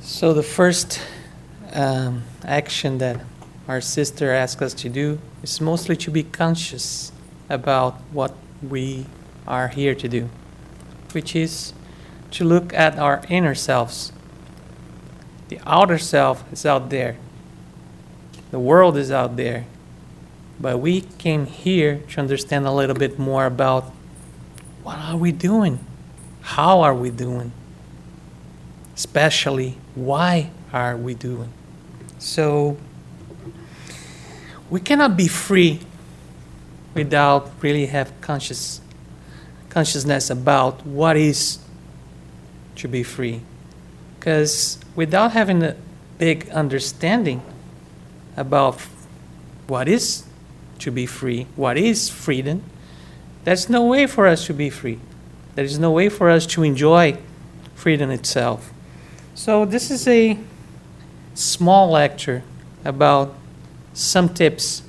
So the first action that our sister asked us to do is mostly to be conscious about what we are here to do, which is to look at our inner selves. The outer self is out there. The world is out there. But we came here to understand a little bit more about what are we doing? How are we doing? Especially, why are we doing? So, we cannot be free without really have consciousness about what is to be free. Because without having a big understanding about what is to be free, what is freedom, there's no way for us to be free. There is no way for us to enjoy freedom itself. So this is a small lecture about some tips,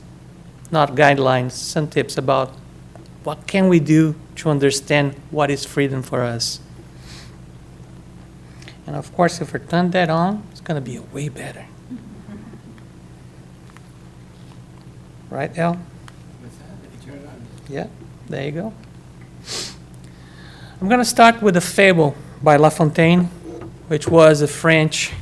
not guidelines, some tips about what can we do to understand what is freedom for us. And of course, if we turn that on, it's going to be way better. Right, El? Yeah, there you go. I'm going to start with a fable by La Fontaine, which was a French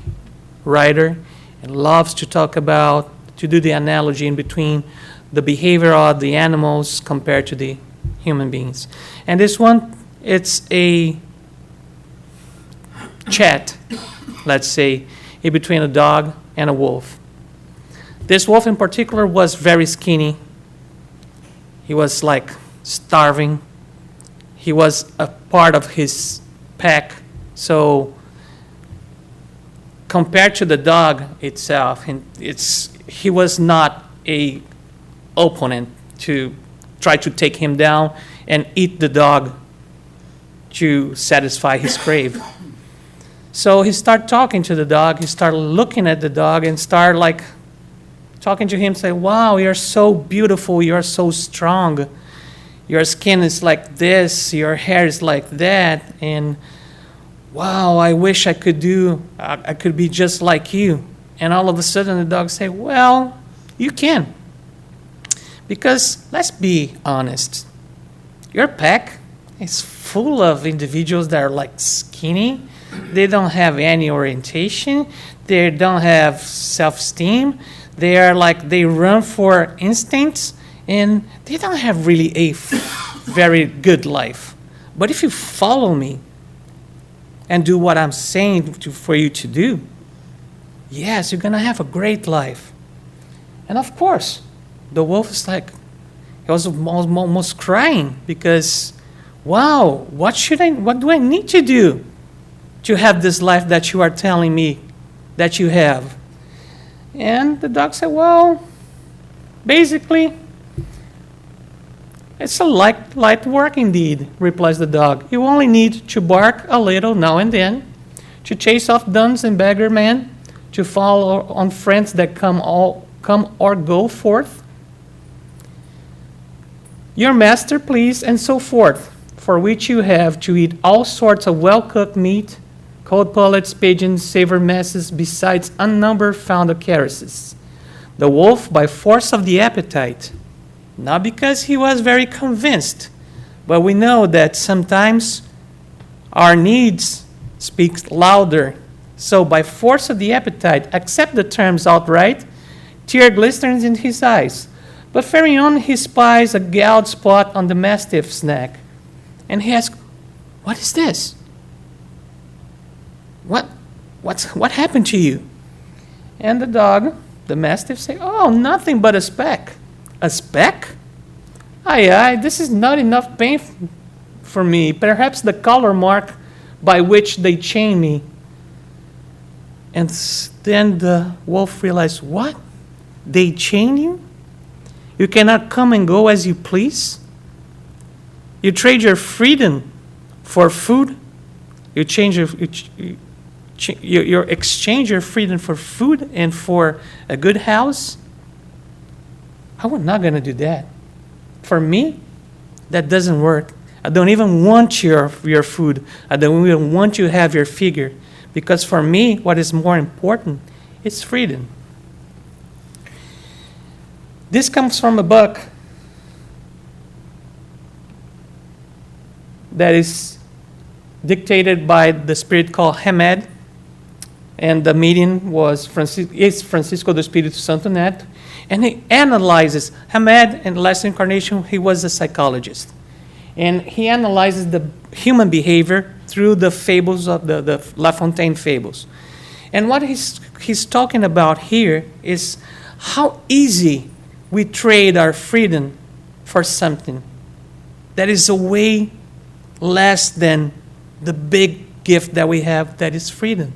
writer and loves to talk about, to do the analogy in between the behavior of the animals compared to the human beings. And this one, it's a chat, let's say, in between a dog and a wolf. This wolf in particular was very skinny. He was like starving. He was a part of his pack. So compared to the dog itself, he was not a opponent to try to take him down and eat the dog to satisfy his crave. So he started talking to the dog. He started looking at the dog and started like talking to him, say, wow, you're so beautiful, you're so strong. Your skin is like this, your hair is like that, and wow, I wish I could be just like you. And all of a sudden the dog say, well, you can. Because let's be honest, your pack is full of individuals that are like skinny. They don't have any orientation. They don't have self-esteem. They run for instincts, and they don't have really a very good life. But if you follow me and do what I'm saying for you to do, yes, you're going to have a great life. And of course, the wolf is like, he was almost crying because, wow, what do I need to do to have this life that you are telling me that you have? And the dog said, well, basically, it's a light work indeed, replies the dog. You only need to bark a little now and then, to chase off duns and beggar men, to follow on friends that come or go forth. Your master, please, and so forth, for which you have to eat all sorts of well-cooked meat, cold pullets, pigeons, savor messes, besides unnumbered founder caresses. The wolf, by force of the appetite, not because he was very convinced, but we know that sometimes our needs speak louder. So by force of the appetite, accept the terms outright, tear glistens in his eyes. But faring on, he spies a gouged spot on the mastiff's neck. And he asks, what is this? What happened to you? And the dog, the mastiff, say, oh, nothing but a speck. A speck? Aye, this is not enough pain for me. Perhaps the collar mark by which they chain me. And then the wolf realized, what? They chain you? You cannot come and go as you please? You trade your freedom for food? You exchange your freedom for food and for a good house? I'm not going to do that. For me, that doesn't work. I don't even want your food. I don't even want you to have your figure Because for me, what is more important is freedom. This comes from a book that is dictated by the spirit called Hamed, and the medium is Francisco do Espírito Santo Neto, and he analyzes, Hamed in Last Incarnation, he was a psychologist, and he analyzes the human behavior through the fables of the La Fontaine fables. And what he's talking about here is how easy we trade our freedom for something that is a way less than the big gift that we have, that is freedom.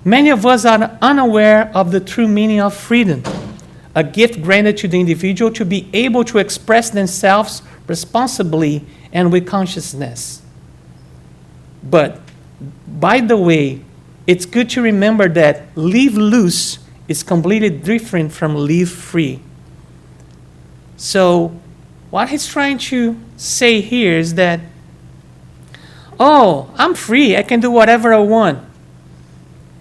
Many of us are unaware of the true meaning of freedom, a gift granted to the individual to be able to express themselves responsibly and with consciousness. But, by the way, it's good to remember that leave loose is completely different from live free. So, what he's trying to say here is that, oh, I'm free, I can do whatever I want,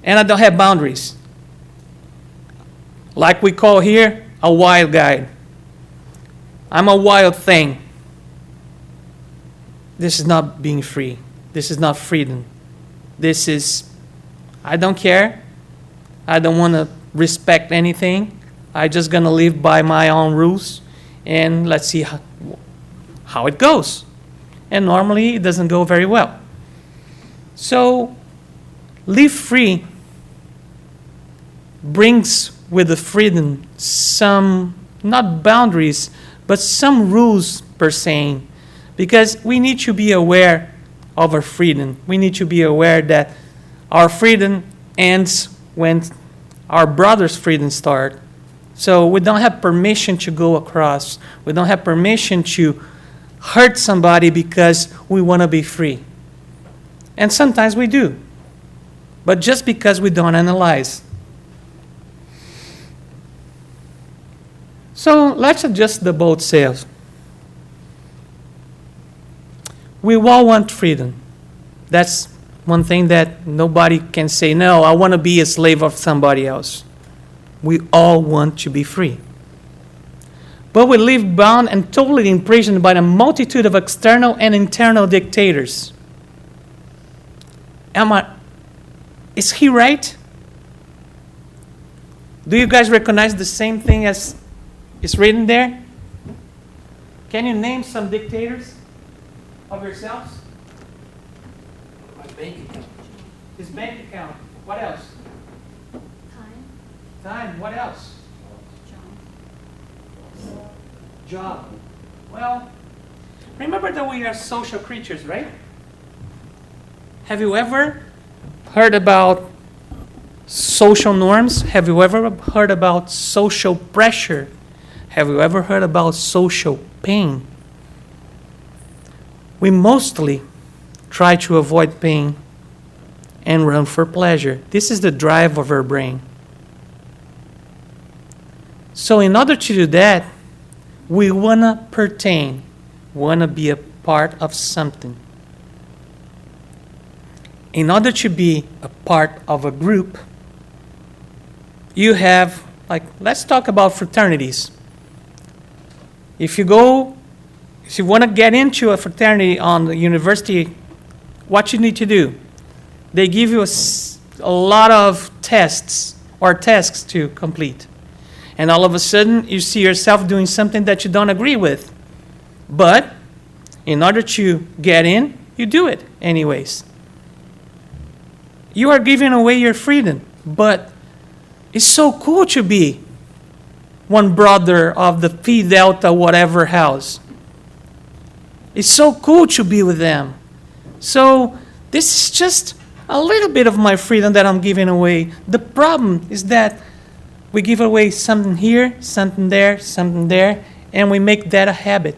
and I don't have boundaries. Like we call here, a wild guy. I'm a wild thing. This is not being free. This is not freedom. This is, I don't care. I don't want to respect anything. I'm just going to live by my own rules, and let's see how it goes. And normally it doesn't go very well. So, live free brings with the freedom some, not boundaries, but some rules per se. Because we need to be aware of our freedom. We need to be aware that our freedom ends when our brother's freedom starts. So we don't have permission to go across. We don't have permission to hurt somebody because we want to be free. And sometimes we do. But just because we don't analyze. So let's adjust the boat sails. We all want freedom. That's one thing that nobody can say, no, I want to be a slave of somebody else. We all want to be free. But we live bound and totally imprisoned by a multitude of external and internal dictators. Is he right? Do you guys recognize the same thing as is written there? Can you name some dictators of yourselves? My bank account. His bank account. What else? Time. What else? Job. Well, remember that we are social creatures, right? Have you ever heard about social norms? Have you ever heard about social pressure? Have you ever heard about social pain? We mostly try to avoid pain and run for pleasure. This is the drive of our brain. So in order to do that, we want to pertain, want to be a part of something. In order to be a part of a group, you have, let's talk about fraternities. If you want to get into a fraternity on the university, what you need to do? They give you a lot of tests or tasks to complete. And all of a sudden, you see yourself doing something that you don't agree with. But in order to get in, you do it anyways. You are giving away your freedom. But it's so cool to be one brother of the Phi Delta whatever house. It's so cool to be with them. So this is just a little bit of my freedom that I'm giving away. The problem is that we give away something here, something there, and we make that a habit.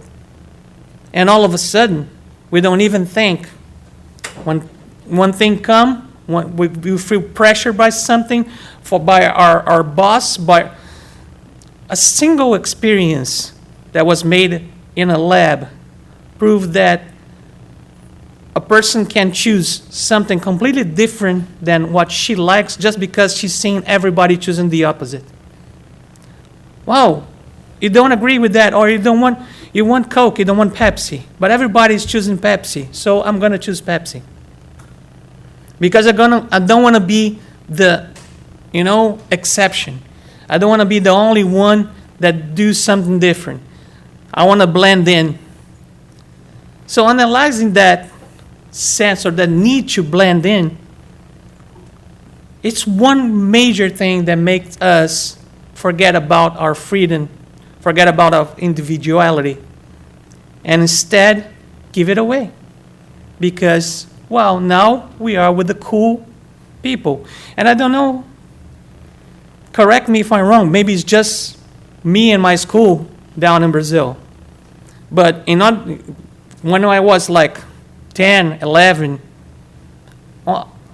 And all of a sudden, we don't even think. When one thing comes, we feel pressure by something, by our boss, by a single experience that was made in a lab proved that a person can choose something completely different than what she likes just because she's seeing everybody choosing the opposite. Wow, you don't agree with that, or you want Coke, you don't want Pepsi, but everybody's choosing Pepsi, so I'm going to choose Pepsi. Because I don't want to be the, exception. I don't want to be the only one that do something different. I want to blend in. So analyzing that sense or that need to blend in, it's one major thing that makes us forget about our freedom, forget about our individuality, and instead give it away. Because, well, now we are with the cool people. And I don't know, correct me if I'm wrong, maybe it's just me and my school down in Brazil. But when I was like 10, 11,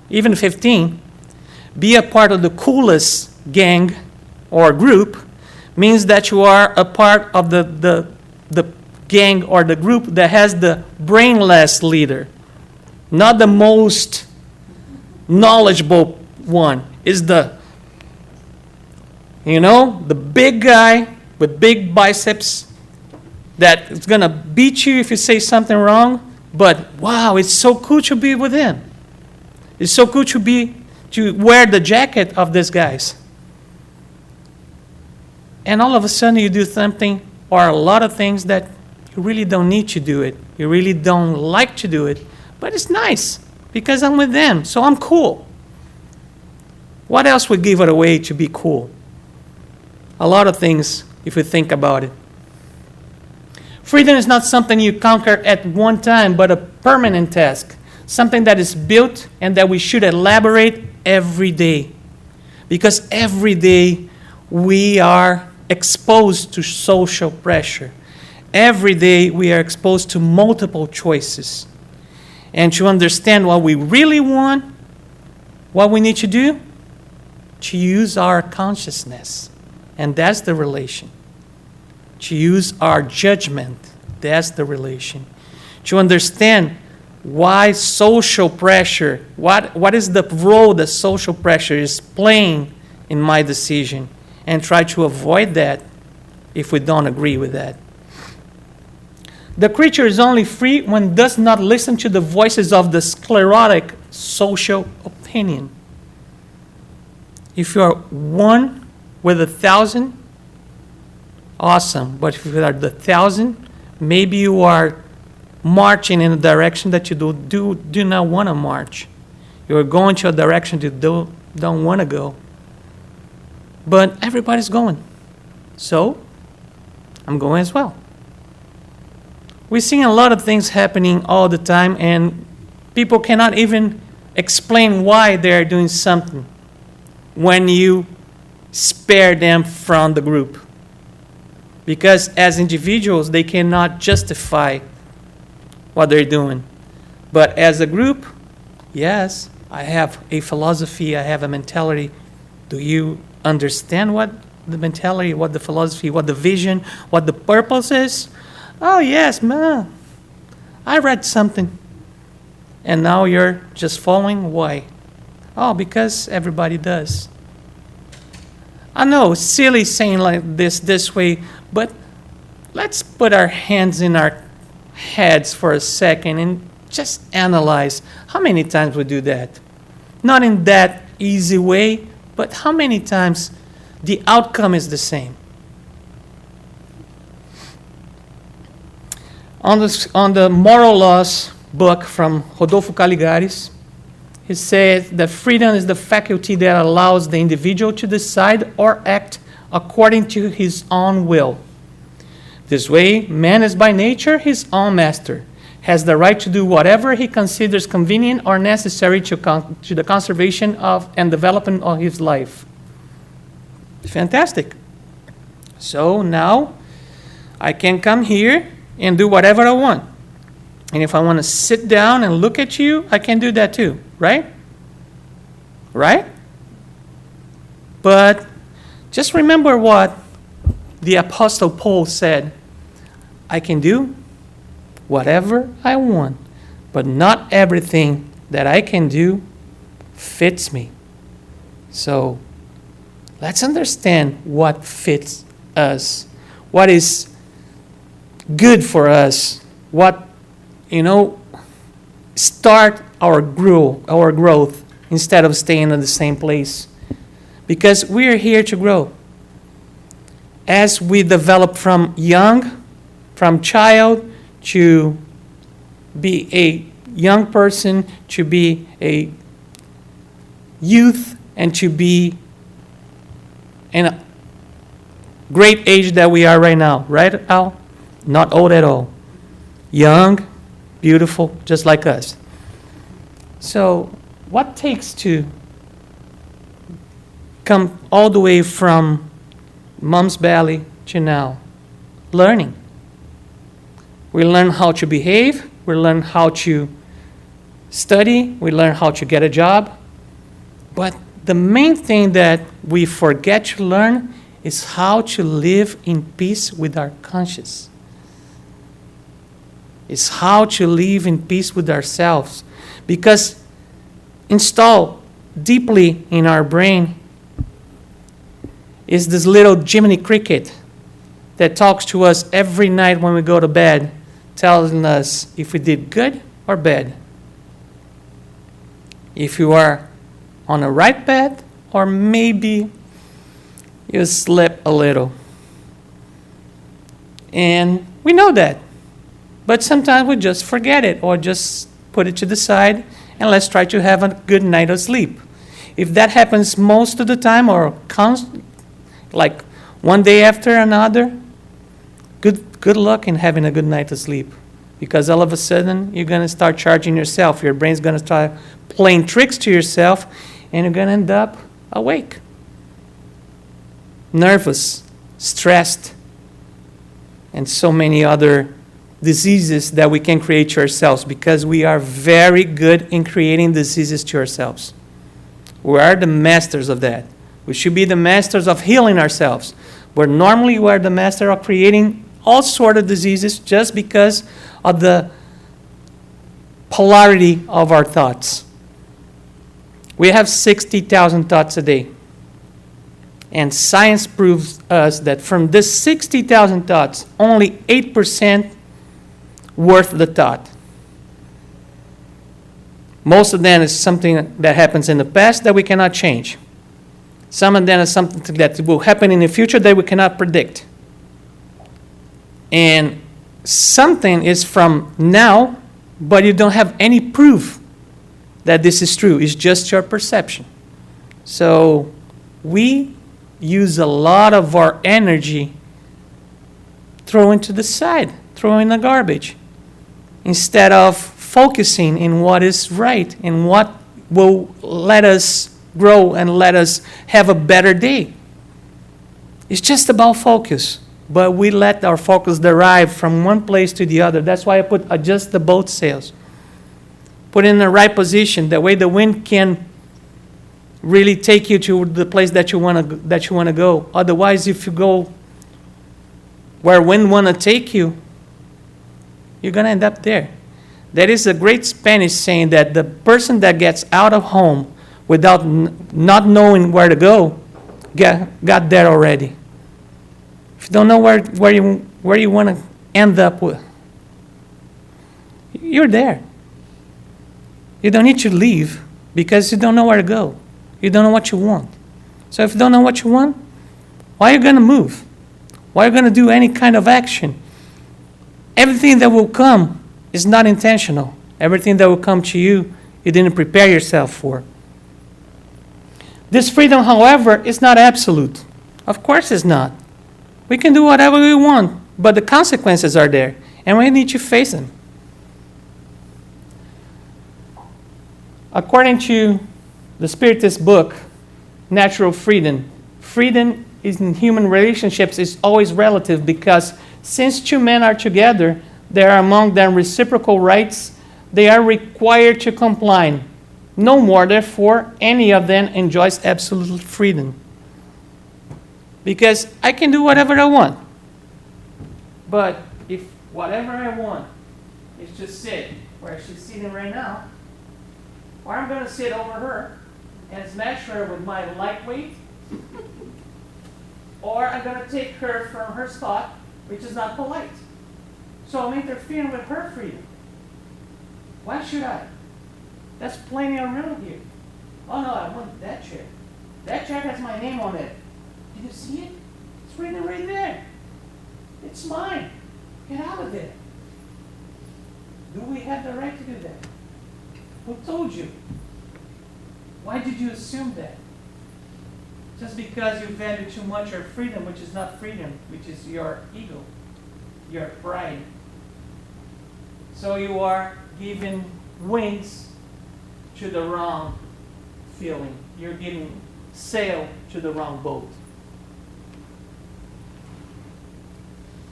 even 15, be a part of the coolest gang or group means that you are a part of the gang or the group that has the brainless leader, not the most knowledgeable one. Is the big guy with big biceps that is going to beat you if you say something wrong, but wow, it's so cool to be with him. It's so cool to wear the jacket of these guys. And all of a sudden you do something or a lot of things that you really don't need to do it. You really don't like to do it, but it's nice because I'm with them, so I'm cool. What else would give it away to be cool? A lot of things, if you think about it. Freedom is not something you conquer at one time, but a permanent task, something that is built and that we should elaborate every day. Because every day we are exposed to social pressure. Every day we are exposed to multiple choices. And to understand what we really want, what we need to do, to use our consciousness. And that's the relation. To use our judgment, that's the relation. To understand why social pressure, what is the role that social pressure is playing in my decision, and try to avoid that if we don't agree with that. The creature is only free when it does not listen to the voices of the sclerotic social opinion. If you are one with 1,000, awesome. But if you are the 1,000, maybe you are marching in a direction that you do not want to march. You are going to a direction you don't want to go. But everybody's going. So, I'm going as well. We're seeing a lot of things happening all the time, and people cannot even explain why they're doing something when you spare them from the group. Because as individuals, they cannot justify what they're doing. But as a group, yes, I have a philosophy, I have a mentality. Do you understand what the mentality, what the philosophy, what the vision, what the purpose is? Oh, yes, man. I read something. And now you're just following. Why? Oh, because everybody does. I know, silly saying like this way, but let's put our hands in our heads for a second and just analyze how many times we do that. Not in that easy way, but how many times the outcome is the same. On the Moral Laws book from Rodolfo Caligares, he says that freedom is the faculty that allows the individual to decide or act according to his own will. This way, man is by nature his own master, has the right to do whatever he considers convenient or necessary to the conservation of and development of his life. Fantastic. So now I can come here and do whatever I want. And if I want to sit down and look at you, I can do that too, right? Right? But just remember what the Apostle Paul said. I can do whatever I want, but not everything that I can do fits me. So let's understand what fits us, what is good for us, what, start our growth instead of staying in the same place. Because we are here to grow. As we develop from child to be a young person, to be a youth, and to be in a great age that we are right now. Right, Al? Not old at all. Young, beautiful, just like us. So, what takes to come all the way from mom's belly to now? Learning. We learn how to behave. We learn how to study. We learn how to get a job. But the main thing that we forget to learn is how to live in peace with our conscience. It's how to live in peace with ourselves. Because installed deeply in our brain is this little Jiminy Cricket that talks to us every night when we go to bed, telling us if we did good or bad. If you are on the right path, or maybe you slip a little. And we know that. But sometimes we just forget it or just put it to the side and let's try to have a good night of sleep. If that happens most of the time or like one day after another, good luck in having a good night of sleep. Because all of a sudden you're going to start charging yourself. Your brain's going to start playing tricks to yourself and you're going to end up awake, nervous, stressed, and so many other diseases that we can create to ourselves because we are very good in creating diseases to ourselves. We are the masters of that. We should be the masters of healing ourselves. But normally we are the master of creating all sorts of diseases just because of the polarity of our thoughts. We have 60,000 thoughts a day. And science proves us that from this 60,000 thoughts, only 8% worth the thought. Most of them is something that happens in the past that we cannot change. Some of them is something that will happen in the future that we cannot predict. And something is from now, but you don't have any proof that this is true. It's just your perception. So we use a lot of our energy thrown to the side, thrown in the garbage, instead of focusing in what is right and what will let us grow and let us have a better day. It's just about focus, but we let our focus derive from one place to the other. That's why I put adjust the boat sails. Put it in the right position, that way the wind can really take you to the place that you want to go. Otherwise, if you go where wind want to take you, you're going to end up there. There is a great Spanish saying that the person that gets out of home without not knowing where to go got there already. If you don't know where you want to end up with, you're there. You don't need to leave because you don't know where to go. You don't know what you want. So if you don't know what you want, why are you going to move? Why are you going to do any kind of action? Everything that will come is not intentional. Everything that will come to you, you didn't prepare yourself for. This freedom, however, is not absolute. Of course it's not. We can do whatever we want, but the consequences are there, and we need to face them. According to the Spiritist book, Natural Freedom, freedom in human relationships is always relative because since two men are together, there are among them reciprocal rights. They are required to comply. No more, therefore, any of them enjoys absolute freedom. Because I can do whatever I want. But if whatever I want is to sit where she's sitting right now, or I'm going to sit over her and smash her with my lightweight, or I'm going to take her from her spot, which is not polite. So I'm interfering with her freedom. Why should I? That's plenty of room here. Oh no, I want that chair. That chair has my name on it. Do you see it? It's written right there. It's mine. Get out of there. Do we have the right to do that? Who told you? Why did you assume that? Just because you value too much your freedom, which is not freedom, which is your ego, your pride. So you are giving wings to the wrong feeling. You're giving sail to the wrong boat.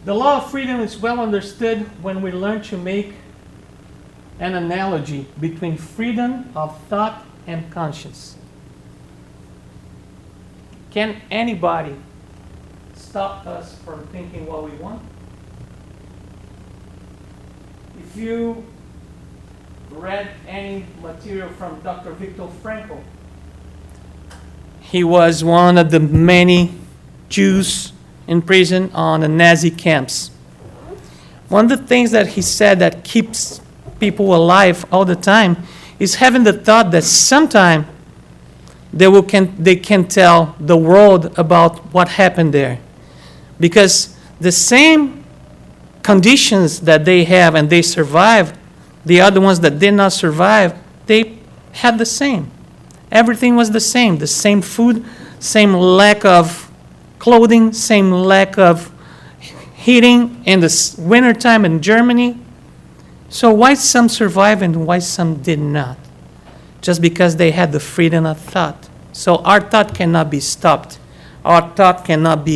The law of freedom is well understood when we learn to make an analogy between freedom of thought and conscience. Can anybody stop us from thinking what we want? If you read any material from Dr. Viktor Frankl, he was one of the many Jews in prison on the Nazi camps. One of the things that he said that keeps people alive all the time is having the thought that sometime they can tell the world about what happened there. Because the same conditions that they have and they survive, the other ones that did not survive, they had the same. Everything was the same food, same lack of clothing, same lack of heating in the wintertime in Germany. So why some survived and why some did not? Just because they had the freedom of thought. So our thought cannot be stopped. Our thought cannot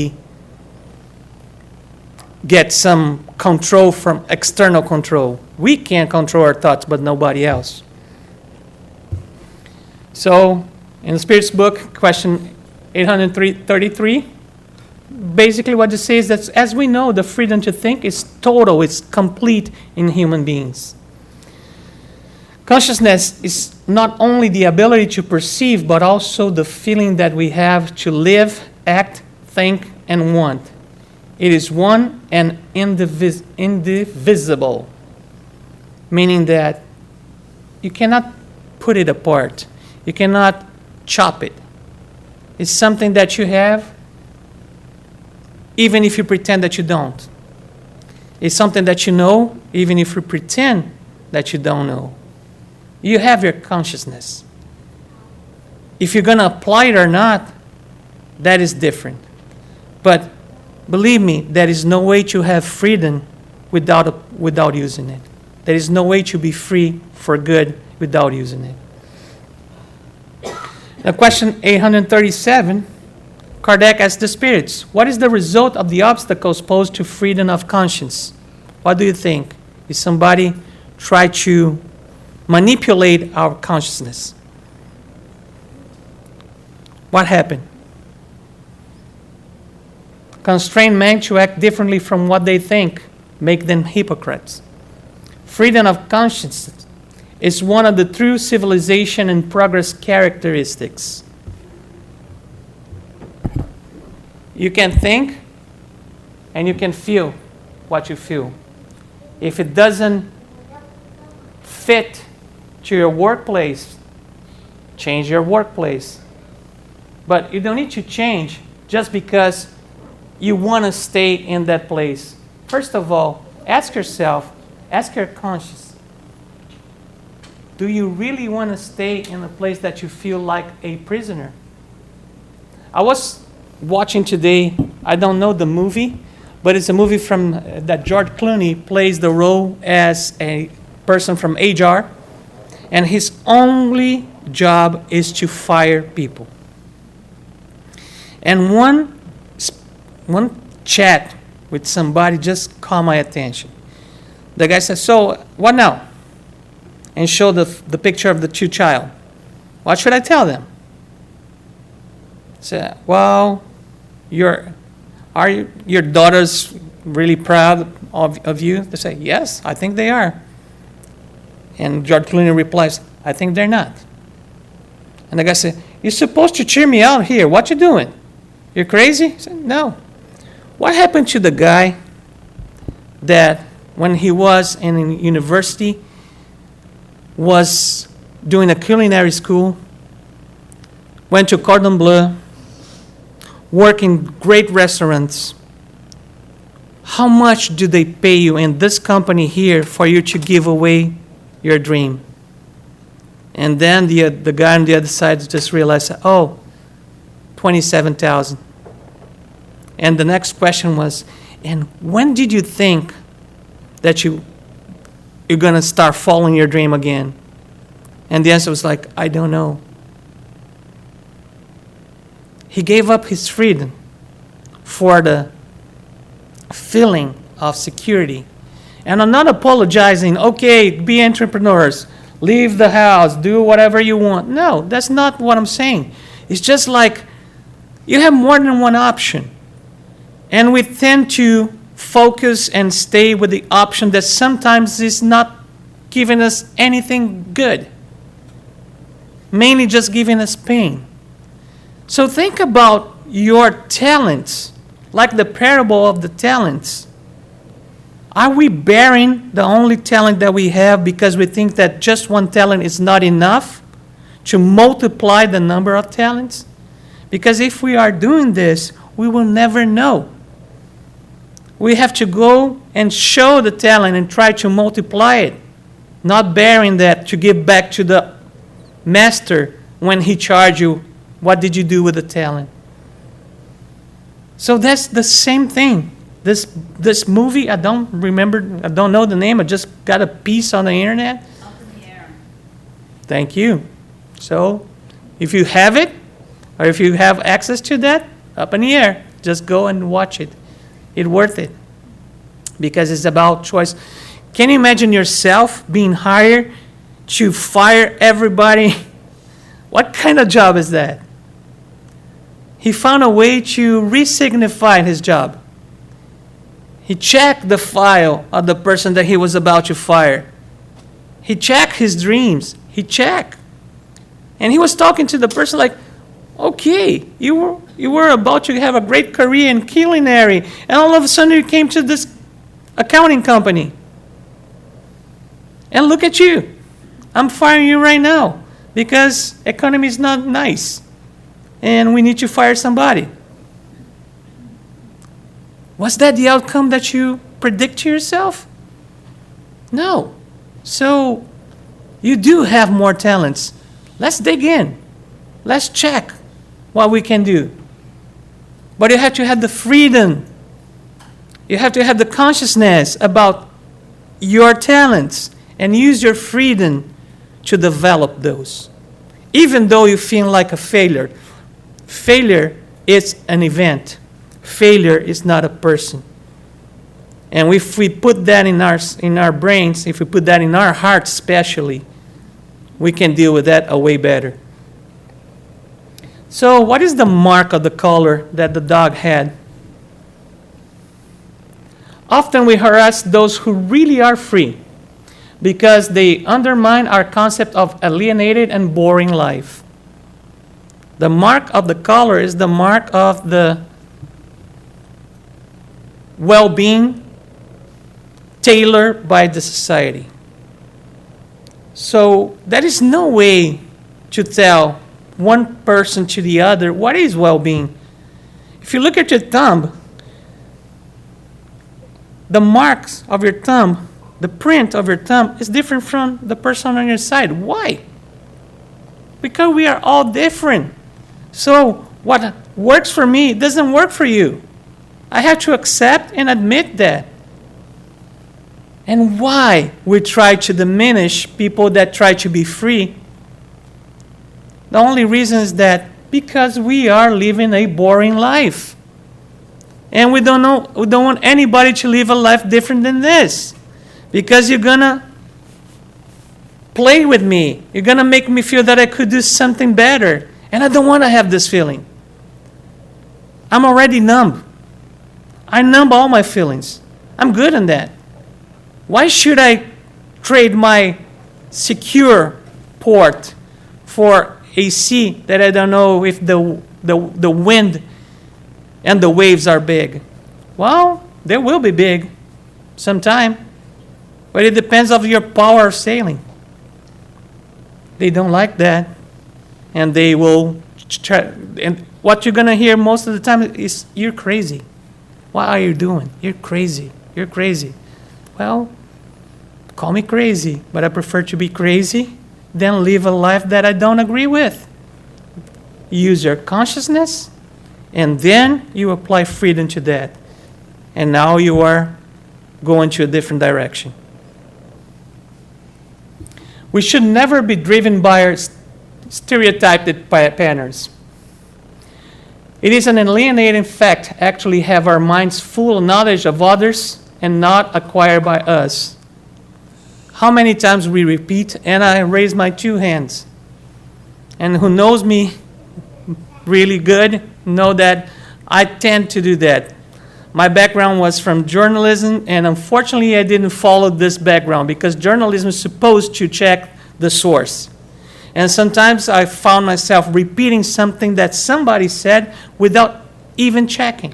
get some control from external control. We can control our thoughts, but nobody else. So, in the Spirit's book, question 833, basically what it says is that as we know, the freedom to think is total, it's complete in human beings. Consciousness is not only the ability to perceive, but also the feeling that we have to live, act, think, and want. It is one and indivisible, meaning that you cannot put it apart. You cannot chop it. It's something that you have, even if you pretend that you don't. It's something that you know, even if you pretend that you don't know. You have your consciousness. If you're going to apply it or not, that is different. But believe me, there is no way to have freedom without using it. There is no way to be free for good without using it. Now, question 837, Kardec asked the spirits, what is the result of the obstacles posed to freedom of conscience? What do you think? Is somebody try to manipulate our consciousness? What happened? Constrain men to act differently from what they think, make them hypocrites. Freedom of conscience is one of the true civilization and progress characteristics. You can think and you can feel what you feel. If it doesn't fit to your workplace, change your workplace. But you don't need to change just because you want to stay in that place. First of all, ask yourself, ask your conscience, do you really want to stay in a place that you feel like a prisoner? I was watching today, I don't know the movie, but it's a movie from that George Clooney plays the role as a person from HR, and his only job is to fire people. And one chat with somebody just caught my attention. The guy said, so what now? And showed the picture of the two child. What should I tell them? Say, well, are your daughters really proud of you? They say, yes, I think they are. And George Clooney replies, I think they're not. And the guy said, you're supposed to cheer me out here. What you doing? You're crazy? He said, no. What happened to the guy that when he was in university was doing a culinary school, went to Cordon Bleu, worked in great restaurants? How much do they pay you in this company here for you to give away your dream? And then the guy on the other side just realized, oh, $27,000. And the next question was, and when did you think that you're going to start following your dream again? And the answer was like, I don't know. He gave up his freedom for the feeling of security. And I'm not apologizing, okay, be entrepreneurs, leave the house, do whatever you want. No, that's not what I'm saying. It's just like you have more than one option. And we tend to focus and stay with the option that sometimes is not giving us anything good, mainly just giving us pain. So think about your talents, like the parable of the talents. Are we bearing the only talent that we have because we think that just one talent is not enough to multiply the number of talents? Because if we are doing this, we will never know. We have to go and show the talent and try to multiply it, not bearing that to give back to the master when he charged you, what did you do with the talent? So that's the same thing. This movie, I don't know the name, I just got a piece on the internet. Up in the air. Thank you. So if you have it, or if you have access to that, up in the air, just go and watch it. It's worth it. Because it's about choice. Can you imagine yourself being hired to fire everybody? What kind of job is that? He found a way to re-signify his job. He checked the file of the person that he was about to fire. He checked his dreams. He checked. And he was talking to the person like, okay, you were about to have a great career in culinary, and all of a sudden you came to this accounting company. And look at you. I'm firing you right now because economy is not nice. And we need to fire somebody. Was that the outcome that you predict to yourself? No. So you do have more talents. Let's dig in. Let's check what we can do. But you have to have the freedom. You have to have the consciousness about your talents and use your freedom to develop those. Even though you feel like a failure. Failure is an event. Failure is not a person. And if we put that in our brains, if we put that in our hearts especially, we can deal with that way better. So what is the mark of the collar that the dog had? Often we harass those who really are free because they undermine our concept of alienated and boring life. The mark of the collar is the mark of the well-being tailored by the society. So there is no way to tell one person to the other what is well-being. If you look at your thumb, the marks of your thumb, the print of your thumb is different from the person on your side. Why? Because we are all different. So what works for me doesn't work for you. I have to accept and admit that. And why we try to diminish people that try to be free? The only reason is that because we are living a boring life. And we don't want anybody to live a life different than this. Because you're going to play with me. You're going to make me feel that I could do something better. And I don't want to have this feeling. I'm already numb. I numb all my feelings. I'm good in that. Why should I trade my secure port for a sea that I don't know if the wind and the waves are big. Well, they will be big sometime, but it depends on your power of sailing. They don't like that, and they will try. And what you're gonna hear most of the time is, "You're crazy. What are you doing? You're crazy. You're crazy." Well, call me crazy, but I prefer to be crazy than live a life that I don't agree with. Use your consciousness, and then you apply freedom to that. And now you are going to a different direction. We should never be driven by our stereotyped patterns. It is an alienating fact actually have our minds full of knowledge of others and not acquired by us. How many times we repeat, and I raise my two hands. And who knows me really good know that I tend to do that. My background was from journalism, and unfortunately I didn't follow this background because journalism is supposed to check the source. And sometimes I found myself repeating something that somebody said without even checking.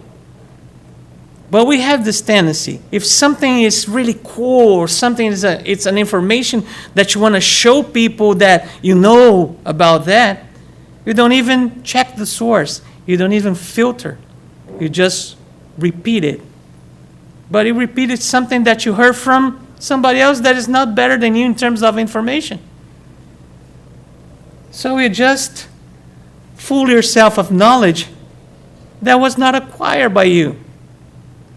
But we have this tendency. If something is really cool or something is it's an information that you want to show people that you know about that, you don't even check the source. You don't even filter. You just repeat it. But you repeated something that you heard from somebody else that is not better than you in terms of information. So you just fool yourself of knowledge that was not acquired by you.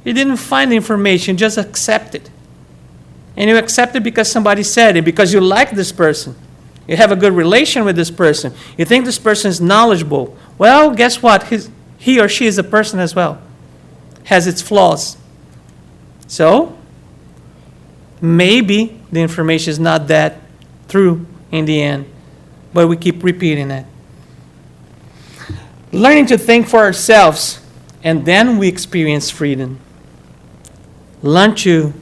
You didn't find the information, just accept it. And you accept it because somebody said it, because you like this person. You have a good relation with this person. You think this person is knowledgeable. Well, guess what? He or she is a person as well. Has its flaws. So, maybe the information is not that true in the end, but we keep repeating it. Learning to think for ourselves, and then we experience freedom. Learn to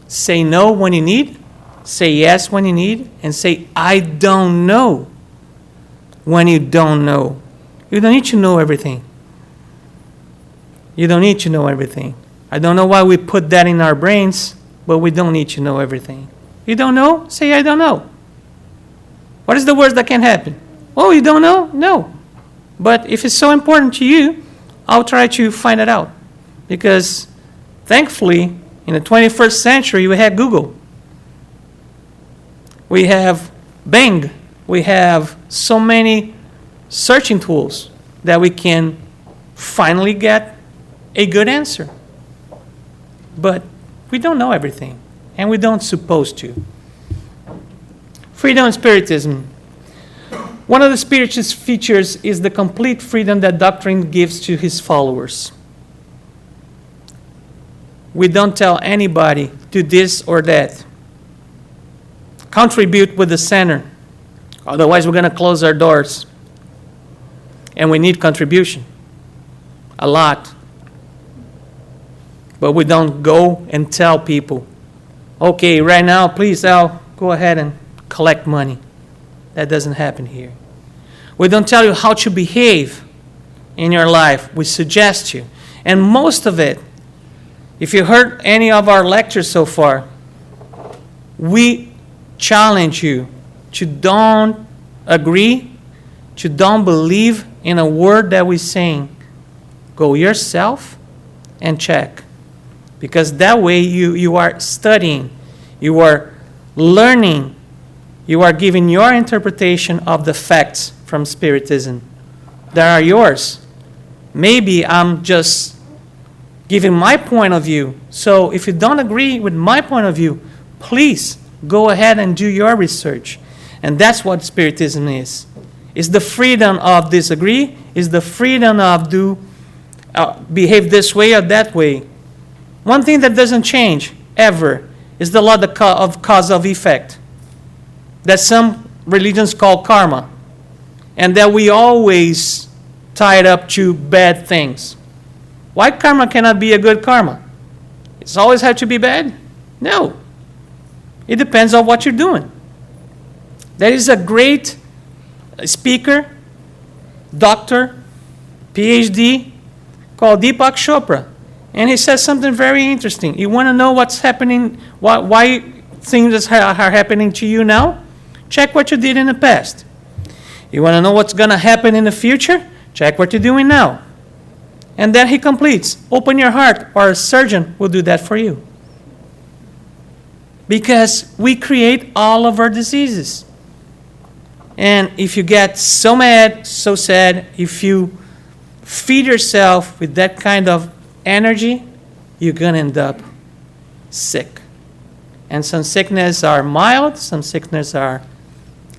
say no when you need, say yes when you need, and say, I don't know when you don't know. You don't need to know everything. You don't need to know everything. I don't know why we put that in our brains, but we don't need to know everything. You don't know? Say, I don't know. What is the worst that can happen? Oh, you don't know? No. But if it's so important to you, I'll try to find it out. Because thankfully, in the 21st century, we have Google. We have Bing. We have so many searching tools that we can finally get a good answer. But we don't know everything, and we don't supposed to. Freedom and Spiritism. One of the Spiritist features is the complete freedom that doctrine gives to his followers. We don't tell anybody, do this or that. Contribute with the center. Otherwise, we're going to close our doors. And we need contribution. A lot. But we don't go and tell people, okay, right now, please, Al, go ahead and collect money. That doesn't happen here. We don't tell you how to behave in your life. We suggest you. And most of it, if you heard any of our lectures so far, we challenge you to don't agree, to don't believe in a word that we're saying. Go yourself and check. Because that way you are studying, you are learning, you are giving your interpretation of the facts from Spiritism that are yours. Maybe I'm just giving my point of view. So if you don't agree with my point of view, please go ahead and do your research. And that's what Spiritism is. It's the freedom of disagree, it's the freedom of behave this way or that way. One thing that doesn't change ever is the law of cause of effect that some religions call karma, and that we always tie it up to bad things. Why karma cannot be a good karma? It's always had to be bad? No. It depends on what you're doing. There is a great speaker, doctor, PhD, called Deepak Chopra. And he says something very interesting. You want to know what's happening, why things are happening to you now? Check what you did in the past. You want to know what's going to happen in the future? Check what you're doing now. And then he completes, open your heart, or a surgeon will do that for you. Because we create all of our diseases. And if you get so mad, so sad, if you feed yourself with that kind of energy, you're going to end up sick. And some sicknesses are mild, some sicknesses are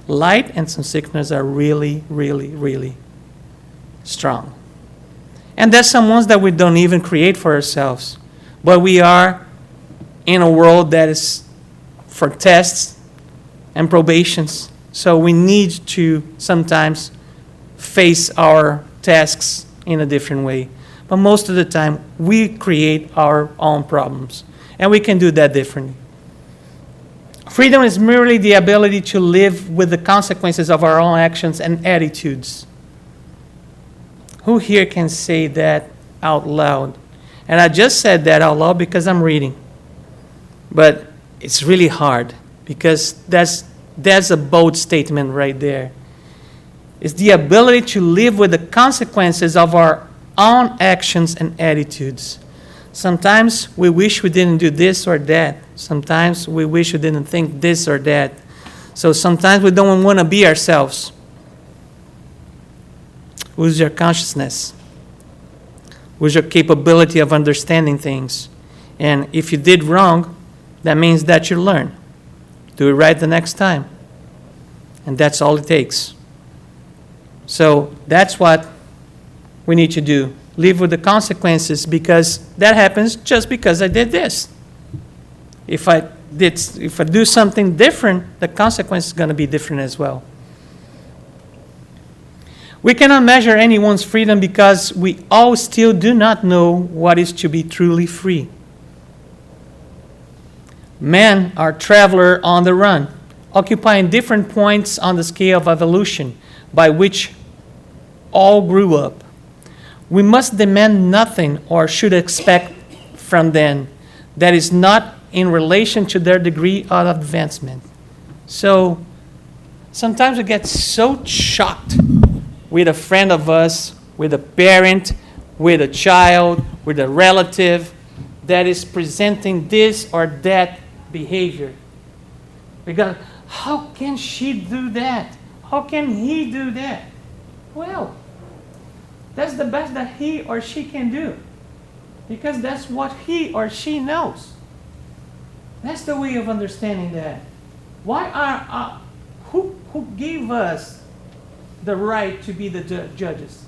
light, and some sicknesses are really, really, really strong. And there's some ones that we don't even create for ourselves. But we are in a world that is for tests and probations. So we need to sometimes face our tasks in a different way. But most of the time, we create our own problems. And we can do that differently. Freedom is merely the ability to live with the consequences of our own actions and attitudes. Who here can say that out loud? And I just said that out loud because I'm reading. But it's really hard because that's a bold statement right there. It's the ability to live with the consequences of our own actions and attitudes. Sometimes we wish we didn't do this or that. Sometimes we wish we didn't think this or that. So sometimes we don't want to be ourselves. Use your consciousness. Use your capability of understanding things. And if you did wrong, that means that you learn. Do it right the next time. And that's all it takes. So that's what we need to do. Live with the consequences because that happens just because I did this. If I do something different, the consequence is going to be different as well. We cannot measure anyone's freedom because we all still do not know what is to be truly free. Men are travelers on the run, occupying different points on the scale of evolution by which all grew up. We must demand nothing or should expect from them that is not in relation to their degree of advancement. So sometimes we get so shocked with a friend of us, with a parent, with a child, with a relative that is presenting this or that behavior. We go, how can she do that? How can he do that? Well, that's the best that he or she can do because that's what he or she knows. That's the way of understanding that. Why who gave us the right to be the judges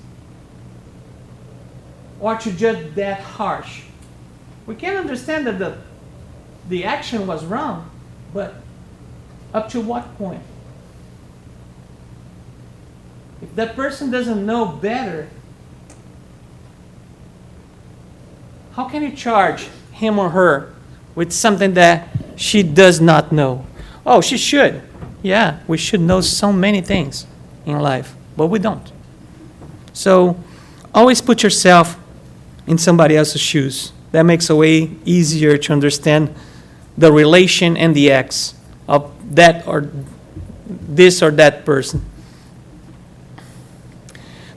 or to judge that harsh? We can understand that the action was wrong, but up to what point? If that person doesn't know better, how can you charge him or her with something that she does not know? Oh, she should. Yeah, we should know so many things in life, but we don't. So always put yourself in somebody else's shoes. That makes it way easier to understand the relation and the acts of that or this or that person.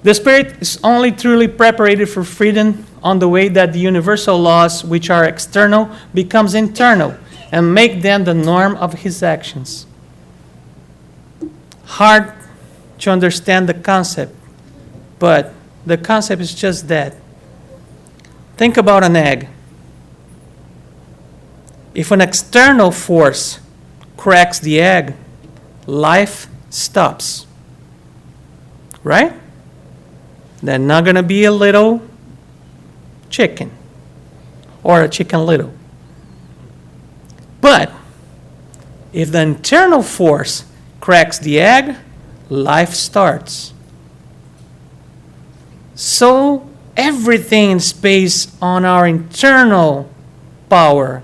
The spirit is only truly prepared for freedom on the way that the universal laws which are external becomes internal and make them the norm of his actions. Hard to understand the concept, but the concept is just that. Think about an egg. If an external force cracks the egg, life stops. Right? There's not going to be a little chicken or a chicken little. But if the internal force cracks the egg, life starts. So everything is based on our internal power,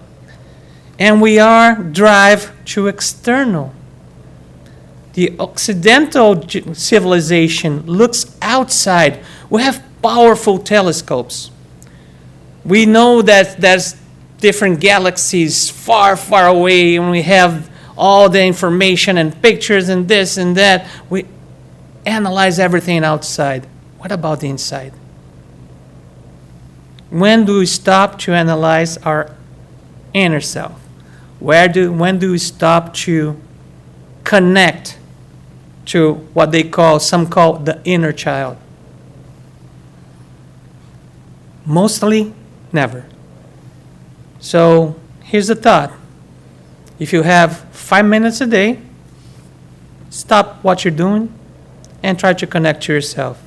and we are drive to external. The Occidental civilization looks outside. We have powerful telescopes. We know that there's different galaxies far, far away, and we have all the information and pictures and this and that. We analyze everything outside. What about the inside? When do we stop to analyze our inner self? When do we stop to connect to what some call the inner child? Mostly never. So here's the thought. If you have 5 minutes a day, stop what you're doing and try to connect to yourself.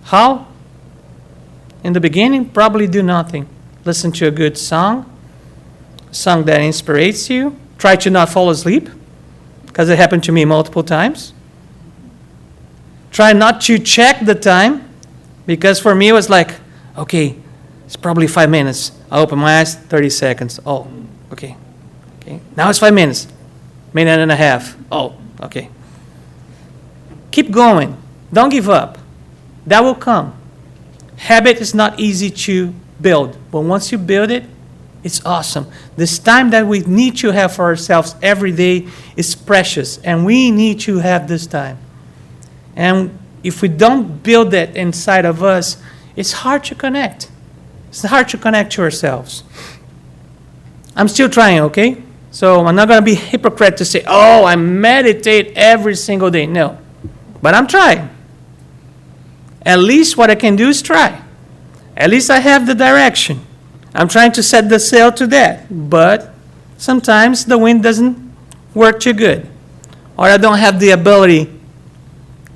How? In the beginning, probably do nothing. Listen to a good song that inspires you. Try to not fall asleep, because it happened to me multiple times. Try not to check the time, because for me it was like, okay, it's probably 5 minutes. I open my eyes, 30 seconds. Oh, okay. Now it's 5 minutes. Minute and a half. Oh, okay. Keep going. Don't give up. That will come. Habit is not easy to build, but once you build it, it's awesome. This time that we need to have for ourselves every day is precious, and we need to have this time. And if we don't build that inside of us, it's hard to connect. It's hard to connect to ourselves. I'm still trying, okay? So I'm not going to be a hypocrite to say, oh, I meditate every single day. No. But I'm trying. At least what I can do is try. At least I have the direction. I'm trying to set the sail to that. But sometimes the wind doesn't work too good. Or I don't have the ability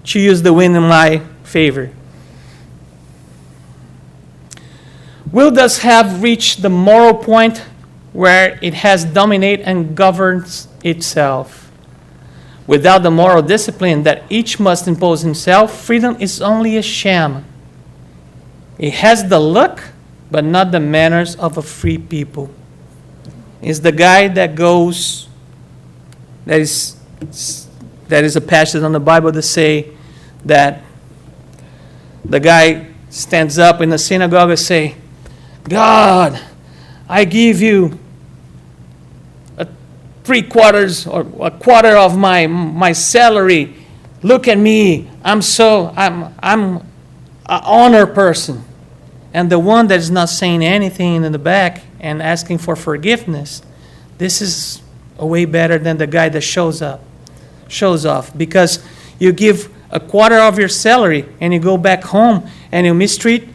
to use the wind in my favor. Will thus have reached the moral point where it has dominated and governs itself. Without the moral discipline that each must impose himself, freedom is only a sham. It has the look, but not the manners of a free people. It's the guy that goes, that is a passage on the Bible to say that the guy stands up in the synagogue and say, God, I give you 3/4 or a quarter of my salary. Look at me. I'm an honor person. And the one that is not saying anything in the back and asking for forgiveness, this is a way better than the guy that shows off. Because you give a quarter of your salary and you go back home and you mistreat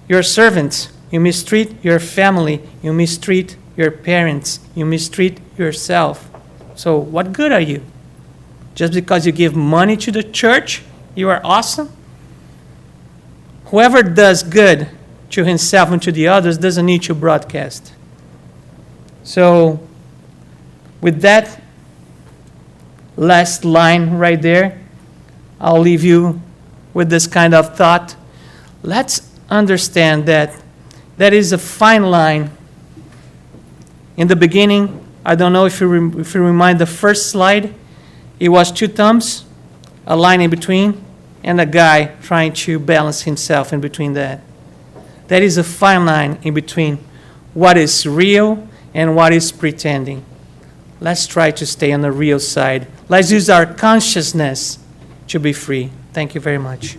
your servants. You mistreat your family. You mistreat your parents. You mistreat yourself. So what good are you? Just because you give money to the church, you are awesome? Whoever does good to himself and to the others doesn't need to broadcast. So with that last line right there, I'll leave you with this kind of thought. Let's understand that that is a fine line. In the beginning, I don't know if you remind the first slide, it was 2 thumbs, a line in between, and a guy trying to balance himself in between that. That is a fine line in between what is real and what is pretending. Let's try to stay on the real side. Let's use our consciousness to be free. Thank you very much.